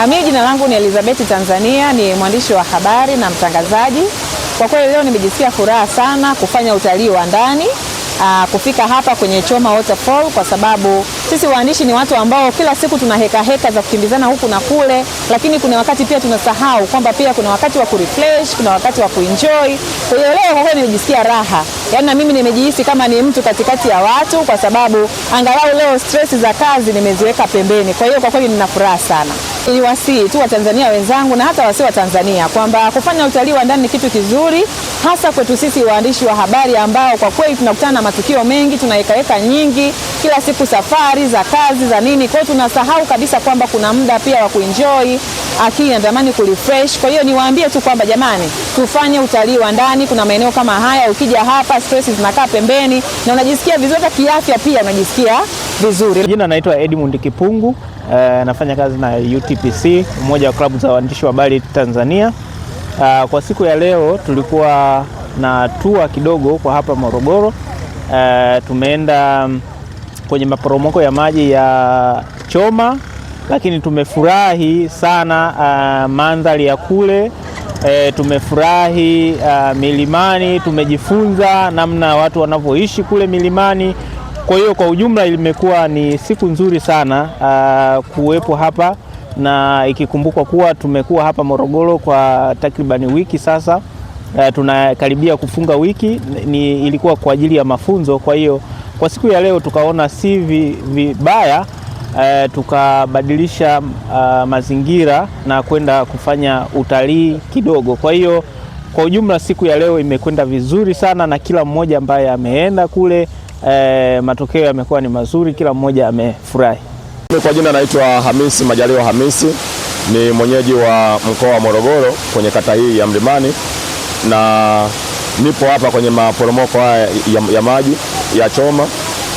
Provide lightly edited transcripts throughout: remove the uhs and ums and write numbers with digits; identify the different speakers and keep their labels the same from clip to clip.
Speaker 1: Mimi jina langu ni Elizabeth Tanzania, ni mwandishi wa habari na mtangazaji. Kwa kweli leo nimejisikia furaha sana kufanya utalii wa ndani, kufika hapa kwenye Choma Waterfall, kwa sababu sisi waandishi ni watu ambao kila siku tuna heka za kukimbizana huku na kule, lakini kuna wakati pia tunasahau kwamba pia kuna wakati wa kurefresh, kuna wakati wa kuenjoy. Kwa hiyo leo kwa kweli nimejisikia raha. Yaani na mimi nimejihisi kama ni mtu katikati ya watu, kwa sababu angalau leo stress za kazi nimeziweka pembeni. Kwa hiyo kwa kweli nina furaha sana. Ni wasii tu wa Tanzania wenzangu na hata wasio wa Tanzania kwamba kufanya utalii wa ndani ni kitu kizuri, hasa kwetu sisi waandishi wa habari ambao kwa kweli tunakutana na matukio mengi, tunaheka nyingi, kila siku safari za kazi za nini. Kwa hiyo tunasahau kabisa kwamba kuna muda pia wa kuenjoy, akili inatamani kurefresh. Kwa hiyo niwaambie tu kwamba jamani, tufanye utalii wa ndani. Kuna maeneo kama haya, ukija hapa stress zinakaa pembeni na unajisikia vizuri, hata kiafya pia unajisikia vizuri.
Speaker 2: Jina naitwa Edmund Kipungu, nafanya kazi na UTPC, mmoja wa klabu za waandishi wa habari Tanzania. Kwa siku ya leo tulikuwa na tour kidogo kwa hapa Morogoro. Tumeenda kwenye maporomoko ya maji ya Choma, lakini tumefurahi sana mandhari ya kule. Tumefurahi milimani, tumejifunza namna watu wanavyoishi kule milimani. Kwa hiyo kwa ujumla imekuwa ni siku nzuri sana kuwepo hapa, na ikikumbukwa kuwa tumekuwa hapa Morogoro kwa takribani wiki sasa. Tunakaribia kufunga wiki, ilikuwa kwa ajili ya mafunzo. Kwa hiyo kwa siku ya leo tukaona si vibaya tukabadilisha mazingira na kwenda kufanya utalii kidogo. Kwa hiyo kwa ujumla siku ya leo imekwenda vizuri sana, na kila mmoja ambaye ameenda kule matokeo yamekuwa ni mazuri, kila mmoja amefurahi.
Speaker 3: Kwa jina naitwa Hamisi Majaliwa Hamisi, ni mwenyeji wa mkoa wa Morogoro kwenye kata hii ya Mlimani, na nipo hapa kwenye maporomoko haya ya maji ya Choma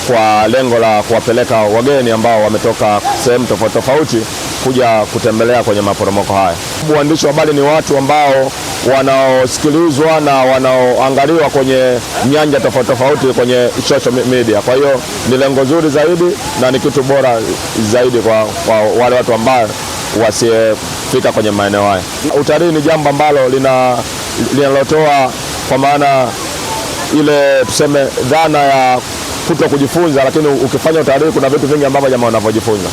Speaker 3: kwa lengo la kuwapeleka wageni ambao wametoka sehemu tofauti tofauti kuja kutembelea kwenye maporomoko haya. Waandishi wa habari ni watu ambao wanaosikilizwa na wanaoangaliwa kwenye nyanja tofauti tofauti kwenye social media. Kwa hiyo ni lengo zuri zaidi na ni kitu bora zaidi kwa wale watu ambao wasifika kwenye maeneo haya. Utalii ni jambo ambalo linalotoa kwa maana ile tuseme dhana ya kuto kujifunza, lakini ukifanya utalii kuna vitu vingi ambavyo jamaa wanavyojifunza.